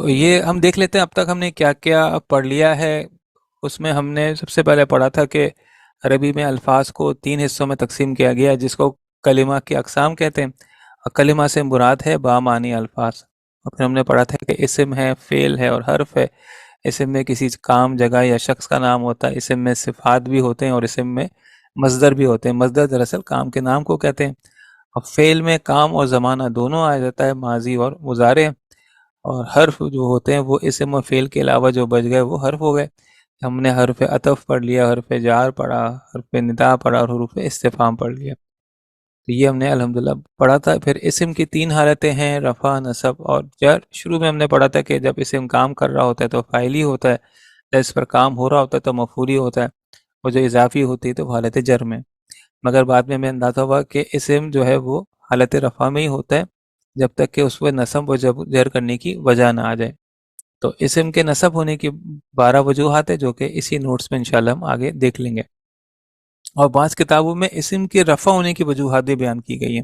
یہ ہم دیکھ لیتے ہیں اب تک ہم نے کیا کیا پڑھ لیا ہے۔ اس میں ہم نے سب سے پہلے پڑھا تھا کہ عربی میں الفاظ کو 3 حصوں میں تقسیم کیا گیا ہے، جس کو کلمہ کی اقسام کہتے ہیں، اور کلمہ سے مراد ہے بامعنی الفاظ۔ اور پھر ہم نے پڑھا تھا کہ اسم ہے، فعل ہے اور حرف ہے۔ اسم میں کسی کام، جگہ یا شخص کا نام ہوتا ہے، اسم میں صفات بھی ہوتے ہیں، اور اسم میں مصدر بھی ہوتے ہیں۔ مصدر دراصل کام کے نام کو کہتے ہیں۔ اور فعل میں کام اور زمانہ دونوں آ جاتا ہے، ماضی اور مضارع۔ اور حرف جو ہوتے ہیں وہ اسم و فعل کے علاوہ جو بچ گئے وہ حرف ہو گئے۔ ہم نے حرف عطف پڑھ لیا، حرف جار پڑھا، حرف ندا پڑھا اور حروف استفہام پڑھ لیا۔ تو یہ ہم نے الحمدللہ پڑھا تھا۔ پھر اسم کی 3 حالتیں ہیں، رفع، نصب اور جر۔ شروع میں ہم نے پڑھا تھا کہ جب اسم کام کر رہا ہوتا ہے تو فاعلی ہوتا ہے، جب اس پر کام ہو رہا ہوتا ہے تو مفعولی ہوتا ہے، اور جو اضافی ہوتی ہے تو حالت جر میں۔ مگر بعد میں ہمیں اندازہ ہوا کہ اسم جو ہے وہ حالت رفع میں ہی ہوتا ہے، جب تک کہ اس پہ نصب و جر کرنے کی وجہ نہ آ جائے۔ تو اسم کے نصب ہونے کی 12 وجوہات ہیں، جو کہ اسی نوٹس میں انشاءاللہ ہم آگے دیکھ لیں گے۔ اور بعض کتابوں میں اسم کے رفع ہونے کی وجوہات بھی بیان کی گئی ہیں،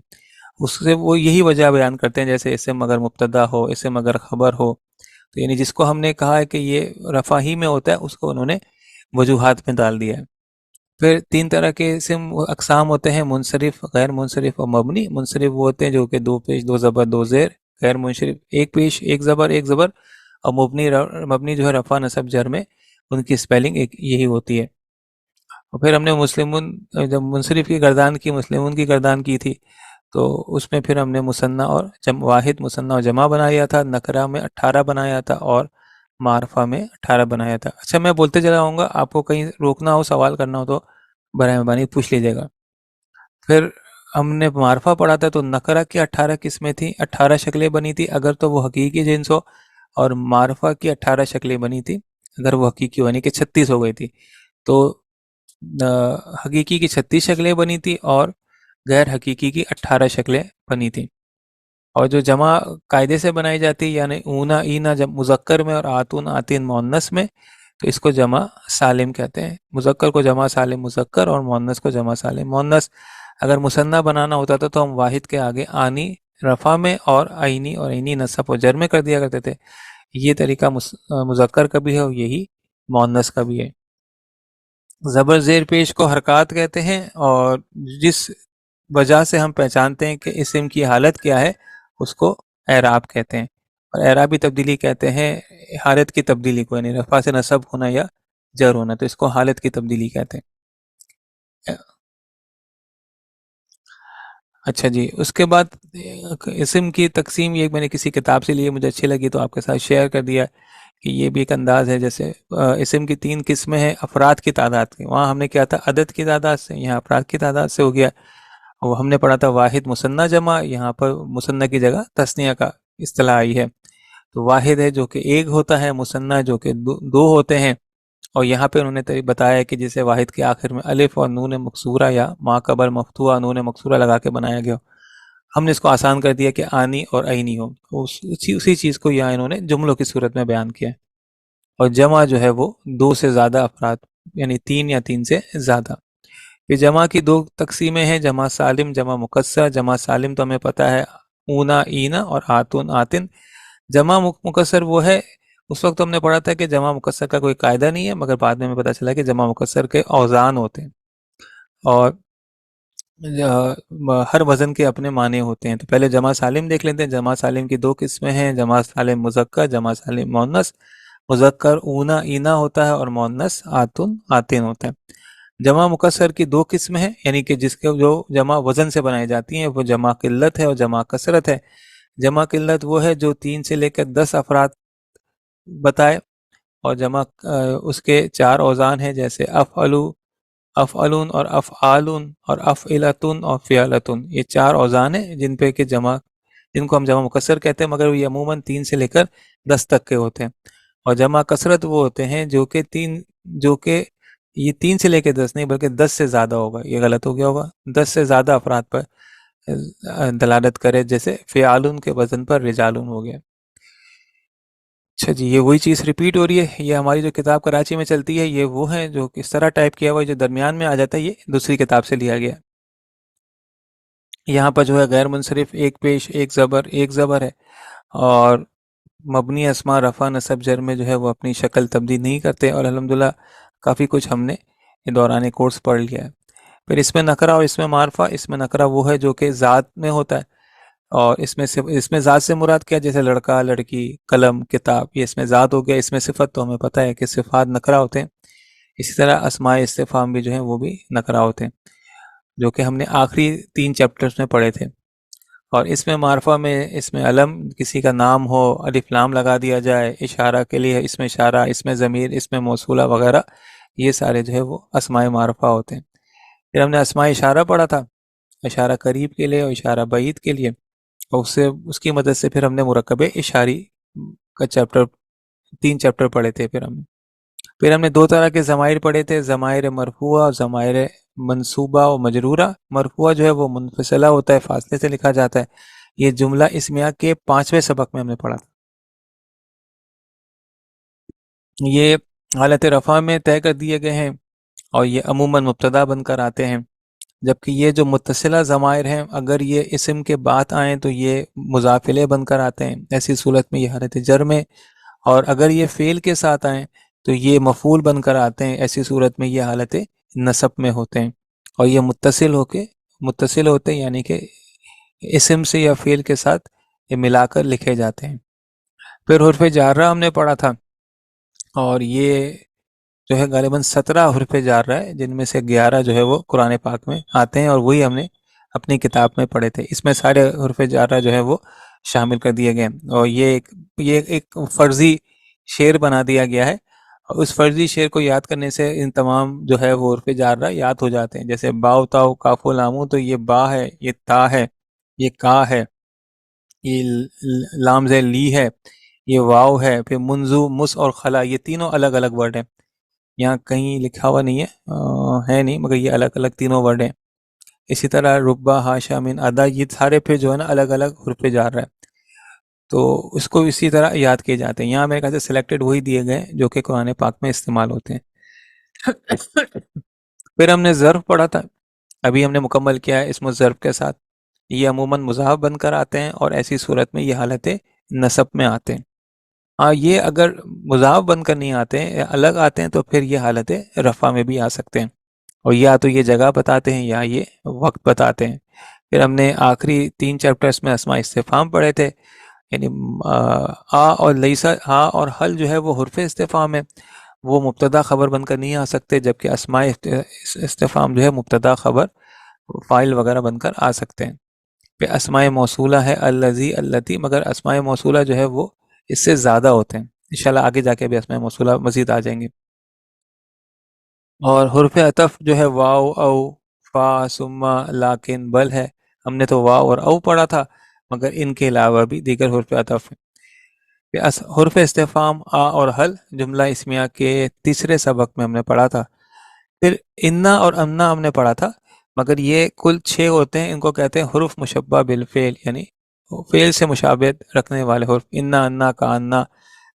اس سے وہ یہی وجہ بیان کرتے ہیں، جیسے اسم اگر مبتدا ہو، اسم اگر خبر ہو، تو یعنی جس کو ہم نے کہا ہے کہ یہ رفع ہی میں ہوتا ہے، اس کو انہوں نے وجوہات میں ڈال دیا ہے۔ پھر 3 طرح کے اسم اقسام ہوتے ہیں، منصرف، غیر منصرف اور مبنی۔ منصرف وہ ہوتے ہیں جو کہ 2 پیش 2 زبر 2 زیر، غیر منصرف 1 پیش 1 زبر 1 زبر، اور مبنی جو ہے رفع نصب جر میں ان کی سپیلنگ ایک یہی ہوتی ہے۔ اور پھر ہم نے مسلمون، جب منصرف کی گردان کی، مسلمون کی گردان کی تھی، تو اس میں پھر ہم نے مثنیٰ اور واحد، مثنیٰ اور جمع بنایا تھا، نکرہ میں 18 بنایا تھا اور معرفہ میں 18 بنایا تھا۔ اچھا، میں بولتے چلا آؤں گا، آپ کو کہیں روکنا ہو، سوال کرنا ہو تو برائے مہربانی پوچھ لیجیے گا۔ پھر ہم نے معرفہ پڑھا تھا، تو نکرہ کی 18 قسمیں تھیں، 18 شکلیں بنی تھی اگر تو وہ حقیقی جنس ہو، اور معرفہ کی 18 شکلیں بنی تھی اگر وہ حقیقی ہو، یعنی کہ 36 ہو گئی تھی۔ تو حقیقی کی 36 شکلیں بنی تھی اور غیر حقیقی کی 18 شکلیں بنی تھیں۔ اور جو جمع قاعدے سے بنائی جاتی، یعنی اونا اینا جب مذکر میں اور آتون آتین مؤنث میں، تو اس کو جمع سالم کہتے ہیں۔ مذکر کو جمع سالم مذکر اور مؤنث کو جمع سالم مؤنث۔ اگر مثنیٰ بنانا ہوتا تھا تو ہم واحد کے آگے آنی رفع میں اور عینی اور عینی نصب و جر میں کر دیا کرتے تھے۔ یہ طریقہ مذکر کا بھی ہے اور یہی مؤنث کا بھی ہے۔ زبر زیر پیش کو حرکات کہتے ہیں، اور جس وجہ سے ہم پہچانتے ہیں کہ اسم کی حالت کیا ہے اس کو اعراب کہتے ہیں۔ اور اعرابی تبدیلی کہتے ہیں حالت کی تبدیلی کو، یعنی رفع سے نصب ہونا یا جر ہونا، تو اس کو حالت کی تبدیلی کہتے ہیں۔ اچھا جی، اس کے بعد اسم کی تقسیم، یہ میں نے کسی کتاب سے لی، مجھے اچھی لگی تو آپ کے ساتھ شیئر کر دیا کہ یہ بھی ایک انداز ہے۔ جیسے اسم کی 3 قسمیں ہیں افراد کی تعداد کی، وہاں ہم نے کیا تھا عدد کی تعداد سے، یہاں افراد کی تعداد سے ہو گیا۔ وہ ہم نے پڑھا تھا واحد مثنیٰ جمع، یہاں پر مثنیٰ کی جگہ تثنیہ کا اصطلاح آئی ہے۔ تو واحد ہے جو کہ ایک ہوتا ہے، مثنیٰ جو کہ دو ہوتے ہیں۔ اور یہاں پہ انہوں نے بتایا کہ جسے واحد کے آخر میں الف اور نون مقصورہ یا ما قبل مفتوحہ نون مقصورہ لگا کے بنایا گیا، ہم نے اس کو آسان کر دیا کہ آنی اور عینی ہو، اسی چیز کو یہاں انہوں نے جملوں کی صورت میں بیان کیا ہے۔ اور جمع جو ہے وہ 2 سے زیادہ افراد، یعنی 3 یا 3 سے زیادہ۔ یہ جمع کی 2 تقسیمیں ہیں، جمع سالم، جمع مکسر۔ جمع سالم تو ہمیں پتہ ہے اونا اینا اور آتون آتن۔ جمع مکسر وہ ہے، اس وقت ہم نے پڑھا تھا کہ جمع مکسر کا کوئی قاعدہ نہیں ہے، مگر بعد میں ہمیں پتہ چلا کہ جمع مکسر کے اوزان ہوتے ہیں، اور ہر وزن کے اپنے معنی ہوتے ہیں۔ تو پہلے جمع سالم دیکھ لیتے ہیں۔ جمع سالم کی 2 قسمیں ہیں، جمع سالم مذکر، جمع سالم مؤنث۔ مذکر اونا اینا ہوتا ہے اور مؤنث آتن آتین ہوتا ہے۔ جمع مکسر کی 2 قسمیں ہیں، یعنی کہ جس کے جو جمع وزن سے بنائی جاتی ہیں، وہ جمع قلت ہے اور جمع کثرت ہے۔ جمع قلت وہ ہے جو 3 سے لے کر 10 افراد بتائے، اور جمع اس کے 4 اوزان ہیں، جیسے افعلو، افعلون اور افعالون اور افعلتن اور فعلتن۔ یہ 4 اوزان ہیں جن کو ہم جمع مکسر کہتے ہیں، مگر یہ عموماً 3 سے لے کر 10 تک کے ہوتے ہیں۔ اور جمع کثرت وہ ہوتے ہیں جو کہ یہ 3 سے لے کے 10 نہیں بلکہ 10 سے زیادہ ہوگا، یہ غلط ہو گیا ہوگا، 10 سے زیادہ افراد پر دلالت کرے، جیسے فعالون کے وزن پر رجالون ہو گیا۔ اچھا جی، یہ وہی چیز ریپیٹ ہو رہی ہے۔ یہ ہماری جو کتاب کراچی میں چلتی ہے، یہ وہ ہیں جو کس طرح ٹائپ کیا ہوا ہے، جو درمیان میں آ جاتا ہے، یہ دوسری کتاب سے لیا گیا۔ یہاں پر جو ہے غیر منصرف 1 پیش 1 زبر 1 زبر ہے، اور مبنی اسما رفع نصب جر میں جو ہے وہ اپنی شکل تبدیل نہیں کرتے، اور الحمدللہ کافی کچھ ہم نے دوران کورس پڑھ لیا ہے۔ پھر اس میں نکرہ اور اس میں معرفہ، اس میں نکرہ وہ ہے جو کہ ذات میں ہوتا ہے، اور اس میں ذات سے مراد کیا، جیسے لڑکا، لڑکی، قلم، کتاب، یہ اس میں ذات ہو گیا۔ اس میں صفت تو ہمیں پتہ ہے کہ صفات نکرہ ہوتے ہیں، اسی طرح اسماء استفہام بھی جو ہیں وہ بھی نکرہ ہوتے ہیں، جو کہ ہم نے آخری 3 چیپٹرز میں پڑھے تھے۔ اور اس میں معرفہ میں اس میں علم کسی کا نام ہو، الف لام لگا دیا جائے، اشارہ کے لیے اس میں اشارہ، اس میں ضمیر، اس میں موصولہ وغیرہ، یہ سارے جو ہے وہ اسماء معرفہ ہوتے ہیں۔ پھر ہم نے اسماء اشارہ پڑھا تھا، اشارہ قریب کے لیے اور اشارہ بعید کے لیے، اور اس کی مدد سے پھر ہم نے مرکب اشاری کا 3 چیپٹر پڑھے تھے۔ پھر ہم نے 2 طرح کے ضمائر پڑھے تھے، ضمائر مرفوعہ اور ضمائر منصوبہ و مجرورہ۔ مرفوعہ جو ہے وہ منفصلہ ہوتا ہے، فاصلے سے لکھا جاتا ہے، یہ جملہ اسمیہ کے 5ویں سبق میں ہم نے پڑھا تھا۔ یہ حالت رفع میں طے کر دیے گئے ہیں اور یہ عموماً مبتدا بن کر آتے ہیں، جبکہ یہ جو متصلہ ضمائر ہیں اگر یہ اسم کے بعد آئیں تو یہ مضاف الیہ بن کر آتے ہیں، ایسی صورت میں یہ حالت جر میں، اور اگر یہ فعل کے ساتھ آئیں تو یہ مفعول بن کر آتے ہیں، ایسی صورت میں یہ حالت نصب میں ہوتے ہیں، اور یہ متصل ہوتے ہیں، یعنی کہ اسم سے یا فعل کے ساتھ یہ ملا کر لکھے جاتے ہیں۔ پھر حرف جارہ ہم نے پڑھا تھا، اور یہ جو ہے غالباً 17 حرف جارہ ہے، جن میں سے 11 جو ہے وہ قرآن پاک میں آتے ہیں، اور وہی ہم نے اپنی کتاب میں پڑھے تھے۔ اس میں سارے حرف جارہ جو ہے وہ شامل کر دیے گئے، اور یہ ایک فرضی شعر بنا دیا گیا ہے، اور اس فرضی شعر کو یاد کرنے سے ان تمام جو ہے وہ حرف جارہ یاد ہو جاتے ہیں، جیسے باؤ تاؤ کاف و لامو، تو یہ با ہے، یہ تا ہے، یہ کا ہے، یہ لام زیر لی ہے، یہ واو ہے، پھر منزو، مس اور خلا، یہ تینوں الگ الگ ورڈ ہیں، یہاں کہیں لکھا ہوا نہیں ہے نہیں، مگر یہ الگ الگ تینوں ورڈ ہیں۔ اسی طرح ربا، ہاشا، من، ادا، یہ سارے پھر جو ہے نا الگ الگ حرف جار رہا ہے، تو اس کو اسی طرح یاد کیے جاتے ہیں۔ یہاں میرے خیال سے سلیکٹڈ وہی دیے گئے جو کہ قرآن پاک میں استعمال ہوتے ہیں۔ پھر ہم نے ظرف پڑھا تھا، ابھی ہم نے مکمل کیا ہے اسم الظرف کے ساتھ، یہ عموماً مضاف بن کر آتے ہیں، اور ایسی صورت میں یہ حالت نصب میں آتے ہیں۔ یہ اگر مضاف بن کر نہیں آتے ہیں، الگ آتے ہیں، تو پھر یہ حالت رفع میں بھی آ سکتے ہیں، اور یا تو یہ جگہ بتاتے ہیں یا یہ وقت بتاتے ہیں۔ پھر ہم نے آخری 3 چیپٹرز میں اسماء استفہام پڑھے تھے، یعنی اور لیسا، ہاں اور حل جو ہے وہ حرف استفہام ہے، وہ مبتدا خبر بن کر نہیں آ سکتے، جبکہ اسماء استفہام جو ہے مبتدا خبر فاعل وغیرہ بن کر آ سکتے ہیں۔ پھر اسماء موصولہ ہے الذی، اللتی، مگر اسماء موصولہ جو ہے وہ اس سے زیادہ ہوتے ہیں، انشاءاللہ آگے جا کے بھی اسماء موصولہ مزید آ جائیں گے۔ اور حرف عطف جو ہے واو، او، فا، ثم، لیکن، بل ہے، ہم نے تو واو اور او پڑھا تھا، مگر ان کے علاوہ بھی دیگر حرف عطف ہیں۔ حرف استفہام اور حل جملہ اسمیہ کے 3 سبق میں ہم نے پڑھا تھا۔ پھر انا اور امنا ہم نے پڑھا تھا، مگر یہ کل 6 ہوتے ہیں، ان کو کہتے ہیں حرف مشبہ بالفعل، یعنی فعل سے مشابہت رکھنے والے حرف۔ انا، انا، کا انا،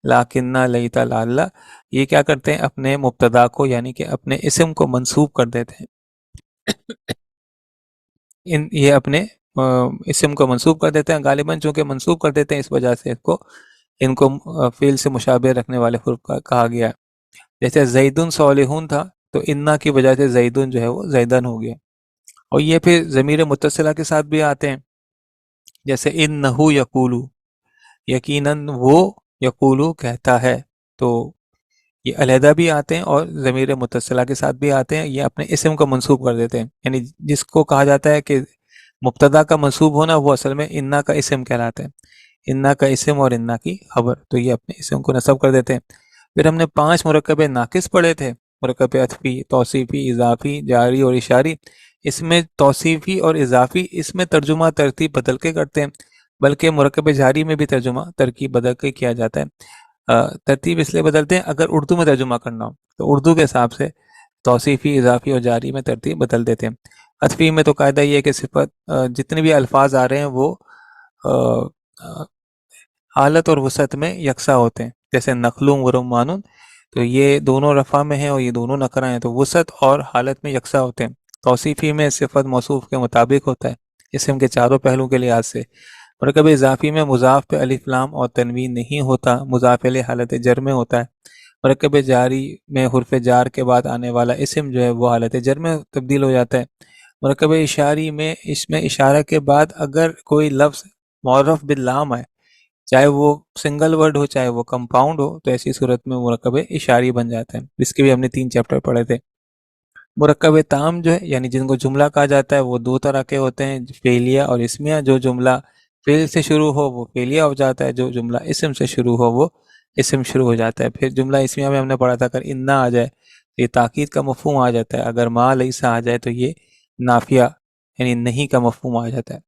لاکنہ، لیتا، لعلہ، یہ کیا کرتے ہیں، اپنے مبتدا کو یعنی کہ اپنے اسم کو منصوب کر دیتے ہیں، یہ اپنے اسم کو منصوب کر دیتے ہیں، غالباً چونکہ منصوب کر دیتے ہیں اس وجہ سے ان کو فعل سے مشابہ رکھنے والے حرف کہا گیا ہے۔ جیسے زیدن صالحون تھا، تو انا کی وجہ سے زیدن جو ہے وہ زیدن ہو گیا، اور یہ پھر ضمیر متصلہ کے ساتھ بھی آتے ہیں، جیسے انہو یقولو، یقیناً وہ یقولو کہتا ہے، تو یہ علیحدہ بھی آتے ہیں اور ضمیر متصلہ کے ساتھ بھی آتے ہیں، یہ اپنے اسم کو منصوب کر دیتے ہیں، یعنی جس کو کہا جاتا ہے کہ مبتدا کا منصوب ہونا، وہ اصل میں انا کا اسم کہلاتا ہے، انا کا اسم اور انا کی خبر، تو یہ اپنے اسم کو نصب کر دیتے ہیں۔ پھر ہم نے 5 مرکب ناقص پڑھے تھے، مرکب عطفی، توصیفی، اضافی، جاری اور اشاری۔ اس میں توصیفی اور اضافی اس میں ترجمہ ترتیب بدل کے کرتے ہیں، بلکہ مرکب جاری میں بھی ترجمہ ترکیب بدل کے کیا جاتا ہے۔ ترتیب اس لیے بدلتے ہیں اگر اردو میں ترجمہ کرنا ہو تو اردو کے حساب سے توصیفی، اضافی اور جاری میں ترتیب بدل دیتے ہیں۔ عطفی میں تو قاعدہ یہ ہے کہ صفت جتنے بھی الفاظ آ رہے ہیں وہ حالت اور وسعت میں یکساں ہوتے ہیں، جیسے نخلون و رمان، تو یہ دونوں رفع میں ہیں اور یہ دونوں نکرہ ہیں، تو وسعت اور حالت میں یکساں ہوتے ہیں۔ توصیفی میں صفت موصوف کے مطابق ہوتا ہے اسم کے چاروں پہلوؤں کے لحاظ سے، مرکب اضافی میں مضاف پہ الف لام اور تنوین نہیں ہوتا، مضاف الیہ حالت جر میں ہوتا ہے۔ مرکب جاری میں حرف جار کے بعد آنے والا اسم جو ہے وہ حالت جر میں تبدیل ہو جاتا ہے۔ مرکب اشاری میں اس میں اشارہ کے بعد اگر کوئی لفظ معرف باللام ہے، چاہے وہ سنگل ورڈ ہو چاہے وہ کمپاؤنڈ ہو، تو ایسی صورت میں مرکب اشاری بن جاتا ہے، جس کے بھی ہم نے 3 چیپٹر پڑھے تھے۔ مرکب تام جو ہے یعنی جن کو جملہ کہا جاتا ہے وہ 2 طرح کے ہوتے ہیں، فعلیہ اور اسمیہ۔ جو جملہ فعل سے شروع ہو وہ فعلیہ ہو جاتا ہے، جو جملہ اسم سے شروع ہو وہ اسم شروع ہو جاتا ہے۔ پھر جملہ اسمیہ میں ہم نے پڑھا تھا اگر انا آ جائے تو یہ تاکید کا مفہوم آ جاتا ہے، اگر ما لیسا آ جائے تو یہ نافیہ یعنی نہیں کا مفہوم آ جاتا ہے۔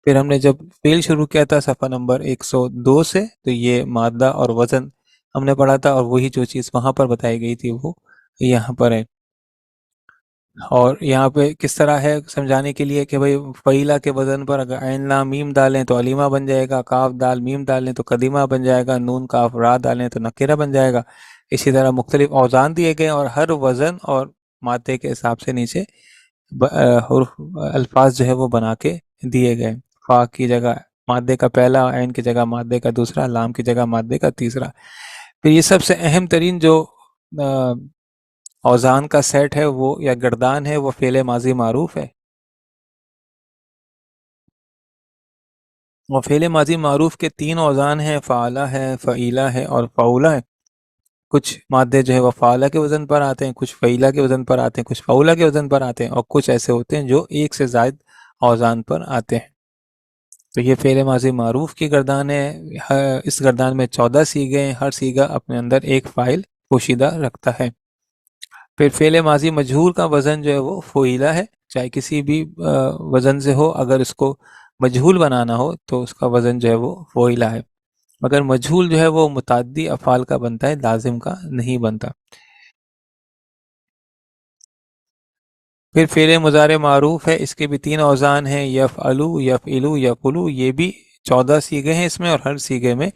پھر ہم نے جب فعل شروع کیا تھا صفحہ نمبر 102 سے، تو یہ مادہ اور وزن ہم نے پڑھا تھا، اور وہی جو چیز وہاں پر بتائی گئی تھی وہ یہاں پر ہے۔ اور یہاں پہ کس طرح ہے سمجھانے کے لیے کہ بھئی فعیلہ کے وزن پر اگر عین لام میم ڈالیں تو علیمہ بن جائے گا، کاف دال میم ڈالیں تو قدیمہ بن جائے گا، نون کاف را ڈالیں تو نکرہ بن جائے گا۔ اسی طرح مختلف اوزان دیے گئے اور ہر وزن اور مادے کے حساب سے نیچے حرف الفاظ جو ہے وہ بنا کے دیے گئے۔ فا کی جگہ مادے کا پہلا، عین کی جگہ مادے کا دوسرا، لام کی جگہ مادے کا تیسرا۔ پھر یہ سب سے اہم ترین جو اوزان کا سیٹ ہے وہ یا گردان ہے وہ فعل ماضی معروف ہے، اور فعل ماضی معروف کے 3 اوزان ہیں، فعلہ ہے، فعیلہ ہے اور فعولہ ہے۔ کچھ مادے جو ہے وہ فعلہ کے وزن پر آتے ہیں، کچھ فعیلہ کے وزن پر آتے ہیں، کچھ فعولہ کے وزن پر آتے ہیں، اور کچھ ایسے ہوتے ہیں جو ایک سے زائد اوزان پر آتے ہیں۔ تو یہ فعل ماضی معروف کی گردان ہے۔ اس گردان میں 14 سیغے ہیں، ہر سیغہ اپنے اندر ایک فاعل پوشیدہ رکھتا ہے۔ پھر فعل ماضی مجہول کا وزن جو ہے وہ فعیلہ ہے، چاہے کسی بھی وزن سے ہو، اگر اس کو مجہول بنانا ہو تو اس کا وزن جو ہے وہ فعیلہ ہے، مگر مجہول جو ہے وہ متعدی افعال کا بنتا ہے، لازم کا نہیں بنتا۔ پھر فعل مضارع معروف ہے، اس کے بھی 3 اوزان ہیں، یفعلو، یفعلو، یفعلو، یہ بھی 14 سیغے ہیں اس میں، اور ہر سیغے میں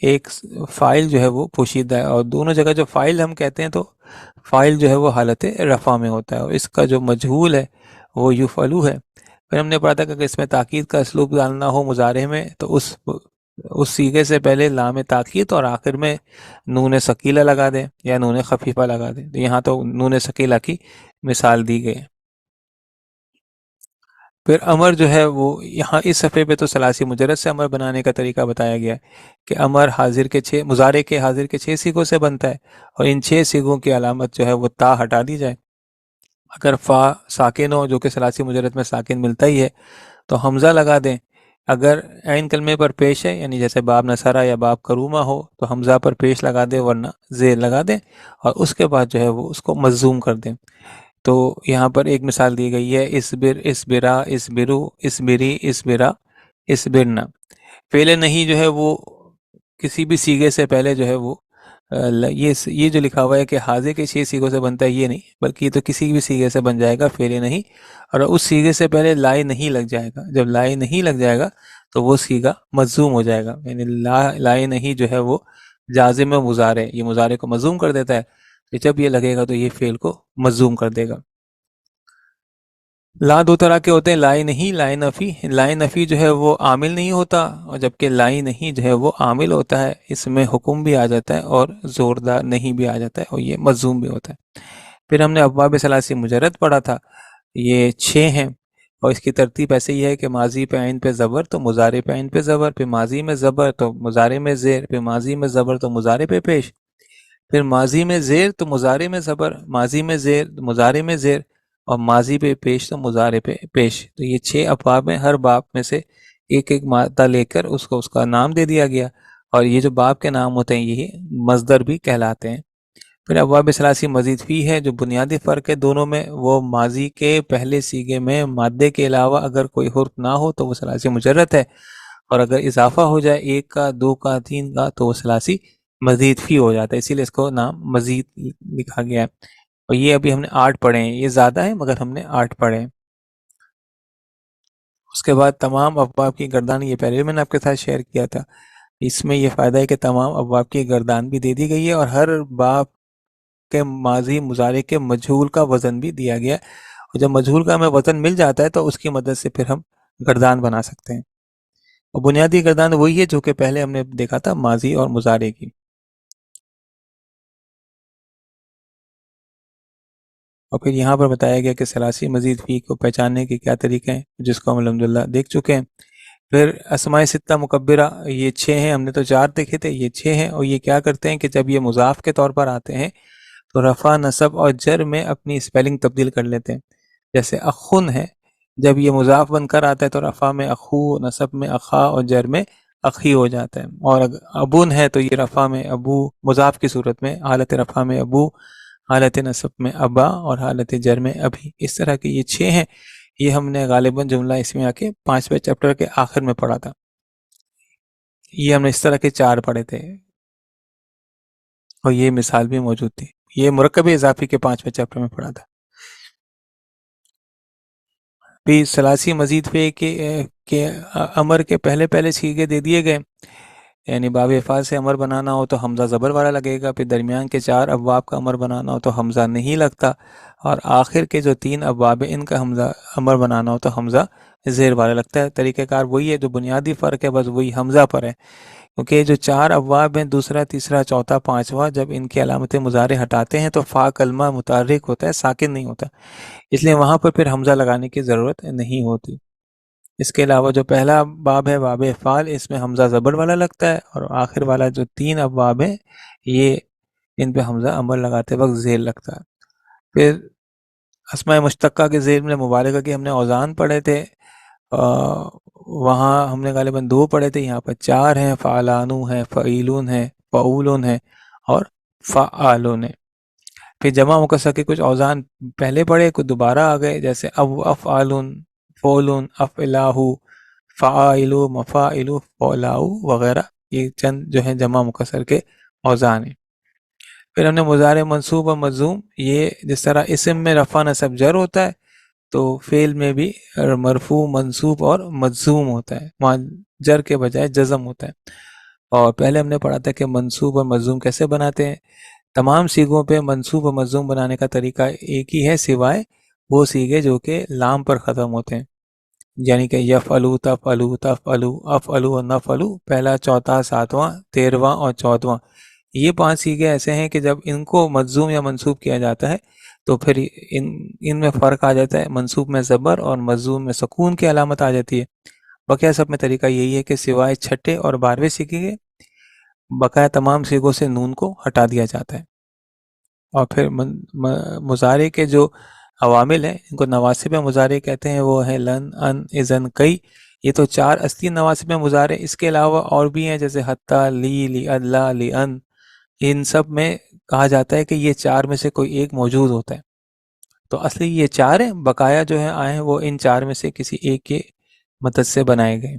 ایک فاعل جو ہے وہ پوشیدہ ہے، اور دونوں جگہ جو فاعل ہم کہتے ہیں تو فاعل جو ہے وہ حالت رفع میں ہوتا ہے، اور اس کا جو مجہول ہے وہ یفعلو ہے۔ پھر ہم نے پڑھا تھا کہ اس میں تاکید کا اسلوب ڈالنا ہو مضارع میں تو اس سیغے سے پہلے لام تاکید اور آخر میں نون ثقیلہ لگا دیں یا نون خفیفہ لگا دیں، تو یہاں تو نون ثقیلہ کی مثال دی گئی ہے۔ پھر امر جو ہے وہ یہاں اس صفحے پہ تو ثلاثی مجرد سے امر بنانے کا طریقہ بتایا گیا ہے کہ امر حاضر کے 6 مضارع کے حاضر کے 6 سیغوں سے بنتا ہے، اور ان 6 سیغوں کی علامت جو ہے وہ تا ہٹا دی جائے۔ اگر فا ساکن ہو، جو کہ ثلاثی مجرد میں ساکن ملتا ہی ہے، تو حمزہ لگا دیں۔ اگر عین کلمے پر پیش ہے، یعنی جیسے باب نصرہ یا باب کرومہ ہو، تو حمزہ پر پیش لگا دیں، ورنہ زیر لگا دیں، اور اس کے بعد جو ہے وہ اس کو مضموم کر دیں۔ تو یہاں پر ایک مثال دی گئی ہے، اسبر، اسبرا، اسبرو، اسبری، اسبرا، اسبرنا۔ فعل نہیں جو ہے وہ کسی بھی سیغے سے پہلے جو ہے وہ یہ جو لکھا ہوا ہے کہ حاضر کے 6 سیغوں سے بنتا ہے، یہ نہیں، بلکہ یہ تو کسی بھی سیغے سے بن جائے گا فعل نہیں، اور اس سیغے سے پہلے لائے نہیں لگ جائے گا۔ جب لائے نہیں لگ جائے گا تو وہ سیغہ مجزوم ہو جائے گا، یعنی لائے نہیں جو ہے وہ جازم مضارع، یہ مضارع کو مجزوم کر دیتا ہے، کہ جب یہ لگے گا تو یہ فعل کو مجزوم کر دے گا۔ لا 2 طرح کے ہوتے ہیں، لائے نہیں، لائے نفی۔ لائے نفی جو ہے وہ عامل نہیں ہوتا، اور جبکہ لائے نہیں جو ہے وہ عامل ہوتا ہے، اس میں حکم بھی آ جاتا ہے اور زوردار نہیں بھی آ جاتا ہے، اور یہ مضموم بھی ہوتا ہے۔ پھر ہم نے ابواب ثلاثی مجرد پڑھا تھا، یہ 6 ہیں، اور اس کی ترتیب ایسے ہی ہے کہ ماضی پہ عین پہ زبر تو مضارع پہ عین پہ زبر، پھر ماضی میں زبر تو مضارع میں زیر، پھر ماضی میں زبر تو مضارع پہ پیش، پھر ماضی میں زیر تو مضارع میں زبر، ماضی میں زیر تو مضارع میں زیر، اور ماضی پہ پیش تو مضارع پہ پیش۔ تو یہ 6 ابواب ہیں، ہر باب میں سے ایک ایک مادہ لے کر اس کو اس کا نام دے دیا گیا، اور یہ جو باب کے نام ہوتے ہیں یہی مصدر بھی کہلاتے ہیں۔ پھر ابواب ثلاثی مزید فی ہے، جو بنیادی فرق ہے دونوں میں، وہ ماضی کے پہلے سیغے میں مادے کے علاوہ اگر کوئی حرف نہ ہو تو وہ ثلاثی مجرد ہے، اور اگر اضافہ ہو جائے 1 کا، 2 کا، 3 کا، تو وہ ثلاثی مزید فی ہو جاتا ہے، اسی لیے اس کو نام مزید لکھا گیا ہے۔ اور یہ ابھی ہم نے 8 پڑھے ہیں، یہ زیادہ ہے مگر ہم نے 8 پڑھے ہیں۔ اس کے بعد تمام ابواب کی گردان، یہ پہلے بھی میں نے آپ کے ساتھ شیئر کیا تھا، اس میں یہ فائدہ ہے کہ تمام ابواب کی گردان بھی دے دی گئی ہے، اور ہر باب کے ماضی مضارع کے مجہول کا وزن بھی دیا گیا ہے، اور جب مجہول کا ہمیں وزن مل جاتا ہے تو اس کی مدد سے پھر ہم گردان بنا سکتے ہیں۔ اور بنیادی گردان وہی ہے جو کہ پہلے ہم نے دیکھا تھا ماضی اور مضارع کی. اور پھر یہاں پر بتایا گیا کہ ثلاثی مزید فی کو پہچاننے کے کیا طریقے ہیں جس کو ہم الحمدللہ دیکھ چکے ہیں. پھر اسماء ستہ مکبرہ یہ 6 ہیں، ہم نے تو 4 دیکھے تھے، یہ 6 ہیں. اور یہ کیا کرتے ہیں کہ جب یہ مضاف کے طور پر آتے ہیں تو رفع نصب اور جر میں اپنی اسپیلنگ تبدیل کر لیتے ہیں. جیسے اخن ہے، جب یہ مضاف بن کر آتا ہے تو رفع میں اخو، نصب میں اخا اور جر میں اخی ہو جاتا ہے. اور اگر ابن ہے تو یہ رفع میں ابو، مضاف کی صورت میں، حالت رفع میں ابو، حالت نصب میں ابا اور حالت جر میں ابھی. اس طرح کے یہ 6 ہیں. یہ ہم نے غالباً جملہ اس میں آ کے 5ویں چیپٹر کے آخر میں پڑھا تھا. یہ ہم نے اس طرح کے 4 پڑھے تھے اور یہ مثال بھی موجود تھی. یہ مرکب اضافی کے 5ویں چیپٹر میں پڑھا تھا. بھی ثلاثی مزید پہ کہ امر کے پہلے پہلے سیغے دے دیے گئے، یعنی باب افعال سے امر بنانا ہو تو حمزہ زبر والا لگے گا. پھر درمیان کے 4 ابواب کا امر بنانا ہو تو حمزہ نہیں لگتا. اور آخر کے جو 3 ابواب ہیں ان کا حمزہ امر بنانا ہو تو حمزہ زیر والا لگتا ہے. طریقہ کار وہی ہے، جو بنیادی فرق ہے بس وہی حمزہ پر ہے. کیونکہ جو 4 ابواب ہیں، دوسرا، تیسرا، چوتھا، پانچواں، جب ان کی علامت مضارع ہٹاتے ہیں تو فا کلمہ متحرک ہوتا ہے، ساکن نہیں ہوتا، اس لیے وہاں پر پھر حمزہ لگانے کی ضرورت نہیں ہوتی. اس کے علاوہ جو پہلا باب ہے باب افعال، اس میں حمزہ زبر والا لگتا ہے. اور آخر والا جو 3 ابواب ہیں یہ ان پہ حمزہ امر لگاتے وقت زیر لگتا ہے. پھر اسماء مشتقہ کے ذیل میں مبالغہ کے ہم نے اوزان پڑھے تھے. وہاں ہم نے غالباً 2 پڑھے تھے، یہاں پر 4 ہیں. فعلانو ہیں، فعیلون ہیں، فعولون ہیں اور فعالون ہیں. پھر جمع مکسر کے کچھ اوزان پہلے پڑھے، کچھ دوبارہ آ گئے، جیسے افعالن، فولن، افعلاہو، فعائلو، مفاعلو، فولاؤ وغیرہ. یہ چند جو ہیں جمع مکسر کے اوزان ہیں. پھر ہم نے مضارع منصوب اور مجزوم، یہ جس طرح اسم میں رفع نصب جر ہوتا ہے تو فعل میں بھی مرفوع منصوب اور مجزوم ہوتا ہے، وہاں جر کے بجائے جزم ہوتا ہے. اور پہلے ہم نے پڑھا تھا کہ منصوب اور مجزوم کیسے بناتے ہیں. تمام صیغوں پہ منصوب و مجزوم بنانے کا طریقہ ایک ہی ہے، سوائے وہ صیغے جو کہ لام پر ختم ہوتے ہیں، یعنی کہ یفعلو، تفعلو، تفعلو، افعلو اور نفعلو، پہلا، چوتھا، ساتواں، 13واں اور 14واں. یہ 5 صیغے ایسے ہیں کہ جب ان کو مجزوم یا منصوب کیا جاتا ہے تو پھر ان میں فرق آ جاتا ہے، منصوب میں زبر اور مجزوم میں سکون کی علامت آ جاتی ہے. بقیہ سب میں طریقہ یہی ہے کہ سوائے چھٹے اور 12ویں صیغے بقایا تمام صیغوں سے نون کو ہٹا دیا جاتا ہے. اور پھر مضارع کے جو عوامل ہیں ان کو نواسب مضارع کہتے ہیں، وہ ہیں لن، ان، اذن، کئی. یہ تو 4 اصلی نواسب مضارع. اس کے علاوہ اور بھی ہیں جیسے حتی، لی، لی اللہ، لی ان. ان سب میں کہا جاتا ہے کہ یہ 4 میں سے کوئی ایک موجود ہوتا ہے. تو اصلی یہ 4 ہیں، بقایا جو ہیں آئے ہیں وہ ان 4 میں سے کسی ایک کے مدد سے بنائے گئے.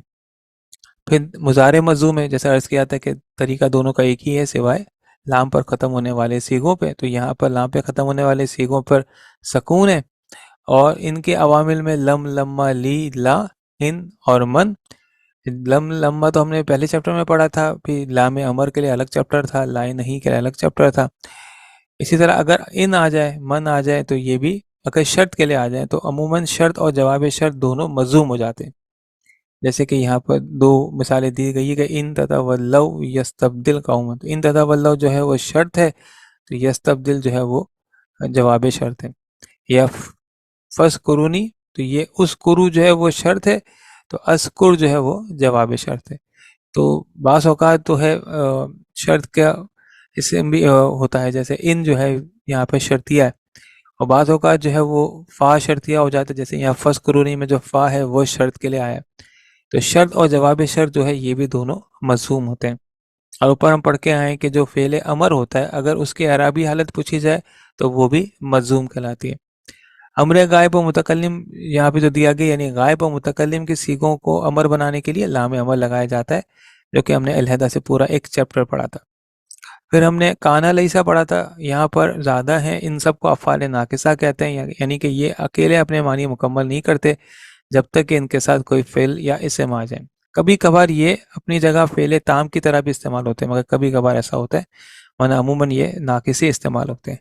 پھر مضارع مجزوم ہے، جیسا عرض کیا تھا کہ طریقہ دونوں کا ایک ہی ہے سوائے لام پر ختم ہونے والے صیغوں پہ. تو یہاں پر لام پہ ختم ہونے والے صیغوں پر سکون ہے. اور ان کے عوامل میں لم، لما، لی، لا، ان اور من. لم، لما تو ہم نے پہلے چیپٹر میں پڑھا تھا. پھر لام امر کے لیے الگ چیپٹر تھا، لا نہیں کے لیے الگ چیپٹر تھا. اسی طرح اگر ان آ جائے، من آ جائے تو یہ بھی، اگر شرط کے لیے آ جائے تو عموماً شرط اور جواب شرط دونوں مضموم ہو جاتے ہیں. جیسے کہ یہاں پر 2 مثالیں دی گئی ہے کہ ان تتولو یستبدل قوما. تو ان تتولو جو ہے وہ شرط ہے، تو یستبدل جو ہے وہ جواب شرط ہے. یا فذکرونی، تو یہ اسکرو جو ہے وہ شرط ہے، تو اسکر جو ہے وہ جواب شرط ہے. تو بعض اوقات تو ہے شرط کا اسم بھی ہوتا ہے، جیسے ان جو ہے یہاں پہ شرطیہ ہے. اور بعض اوقات جو ہے وہ فا شرطیہ ہو جاتا ہے، جیسے یہاں فذکرونی میں جو فا ہے وہ شرط کے لیے آیا. تو شرط اور جواب شرط جو ہے یہ بھی دونوں مضموم ہوتے ہیں. اور اوپر ہم پڑھ کے آئے کہ جو فعل امر ہوتا ہے اگر اس کی اعرابی حالت پوچھی جائے تو وہ بھی مضموم کہلاتی ہے. امر غائب و متکلم یہاں پہ جو دیا گیا، یعنی غائب و متکلم کی صیغوں کو امر بنانے کے لیے لام امر لگایا جاتا ہے، جو کہ ہم نے علیحدہ سے پورا ایک چیپٹر پڑھا تھا. پھر ہم نے کانا لیسا پڑھا تھا. یہاں پر زیادہ ہیں، ان سب کو افعال ناقصہ کہتے ہیں، یعنی کہ یہ اکیلے اپنے معنی مکمل نہیں کرتے جب تک کہ ان کے ساتھ کوئی فعل یا اسم آ جائے. کبھی کبھار یہ اپنی جگہ فعل تام کی طرح بھی استعمال ہوتے ہیں، مگر کبھی کبھار ایسا ہوتا ہے، ورنہ عموماً یہ ناقصی استعمال ہوتے ہیں.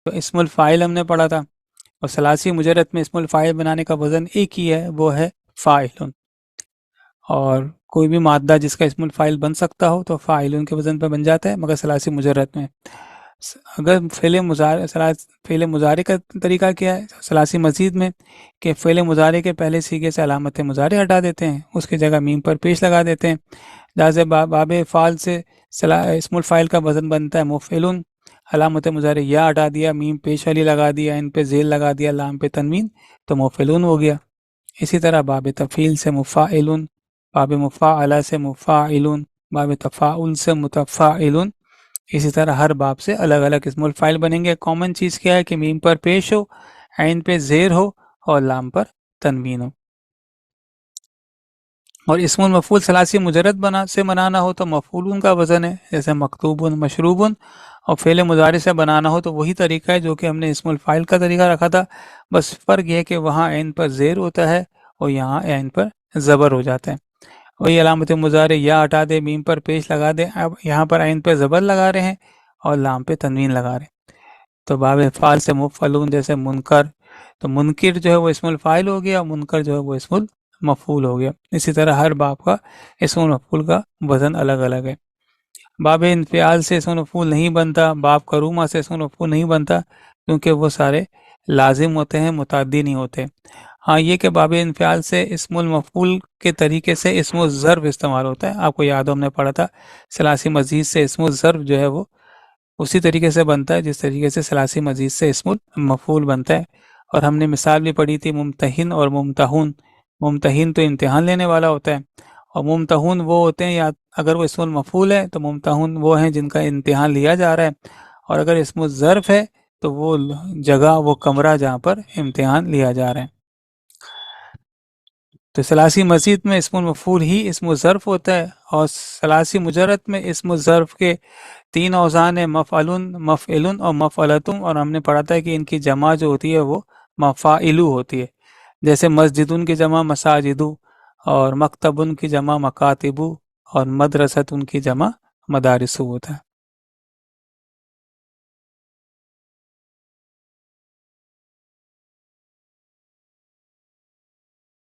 تو اسم الفاعل ہم نے پڑھا تھا. اور ثلاثی مجرد میں اسم الفاعل بنانے کا وزن ایک ہی ہے، وہ ہے فاعلن، اور کوئی بھی مادہ جس کا اسم الفاعل بن سکتا ہو تو فاعلن کے وزن پہ بن جاتا ہے، مگر ثلاثی مجرد میں اگر فعل مضارع کا طریقہ کیا ہے ثلاثی مزید میں کہ فعل مضارع کے پہلے سیغے سے علامت مضارع ہٹا دیتے ہیں، اس کی جگہ میم پر پیش لگا دیتے ہیں، لہٰذا باب فعل سے اسم الفاعل کا وزن بنتا ہے مفعلن، علامت مضارع یا ہٹا دیا، میم پیش والی لگا دیا، ان پہ ذیل لگا دیا، لام پہ تنوین، تو مفعلن ہو گیا۔ اسی طرح باب تفعیل سے مفاعلن، باب مفاعلہ سے مفاعلن، باب تفاعل سے متفاعلن، اسی طرح ہر باب سے الگ الگ اسم الفاعل بنیں گے۔ کامن چیز کیا ہے کہ میم پر پیش ہو، عین پہ زیر ہو اور لام پر تنوین ہو۔ اور اسم المفعول ثلاثی مجرد سے بنانا ہو تو مفعولون کا وزن ہے، جیسے مکتوبن، مشروبن، اور فعل مضارع سے بنانا ہو تو وہی طریقہ ہے جو کہ ہم نے اسم الفاعل کا طریقہ رکھا تھا، بس فرق یہ ہے کہ وہاں عین پر زیر ہوتا ہے اور یہاں عین پر زبر ہو جاتا ہے۔ وہی علامت مضارع یا ہٹا دے، میم پر پیش لگا دے، اب یہاں پر عین پہ زبر لگا رہے ہیں اور لام پہ تنوین لگا رہے ہیں۔ تو باب فعال سے مفعلون، جیسے منکر، تو منکر جو ہے وہ اسم الفاعل ہو گیا، منکر جو ہے وہ اسم المفعول ہو گیا۔ اسی طرح ہر باب کا اسم المفعول کا وزن الگ الگ ہے۔ باب انفعال سے اسم المفعول نہیں بنتا، باب کرومہ سے اسم المفعول نہیں بنتا، کیونکہ وہ سارے لازم ہوتے ہیں، متعدی نہیں ہوتے۔ ہاں یہ کہ باب انفعال سے اسم المفعول کے طریقے سے اسم الظرف استعمال ہوتا ہے، آپ کو یاد ہو ہم نے پڑھا تھا ثلاثی مزید سے اسم الظرف جو ہے وہ اسی طریقے سے بنتا ہے جس طریقے سے ثلاثی مزید سے اسم المفعول بنتا ہے، اور ہم نے مثال بھی پڑھی تھی ممتحن اور ممتحن۔ ممتحن تو امتحان لینے والا ہوتا ہے، اور ممتحن وہ ہوتے ہیں، یا اگر وہ اسم المفعول ہے تو ممتحن وہ ہیں جن کا امتحان لیا جا رہا ہے، اور اگر اسم الظرف ہے تو وہ جگہ، وہ کمرہ جہاں پر امتحان لیا جا رہا ہے۔ تو ثلاثی مزید میں اسم المفعول ہی اسم الظرف ہوتا ہے، اور ثلاثی مجرد میں اسم الظرف کے 3 اوزان ہیں، مفعلن، مفعلن اور مفعلتن، اور ہم نے پڑھا تھا کہ ان کی جمع جو ہوتی ہے وہ مفاعلو ہوتی ہے، جیسے مسجدن کی جمع مساجدو، اور مکتبن کی جمع مکاتبو، اور مدرستن کی جمع مدارسو ہوتا ہے۔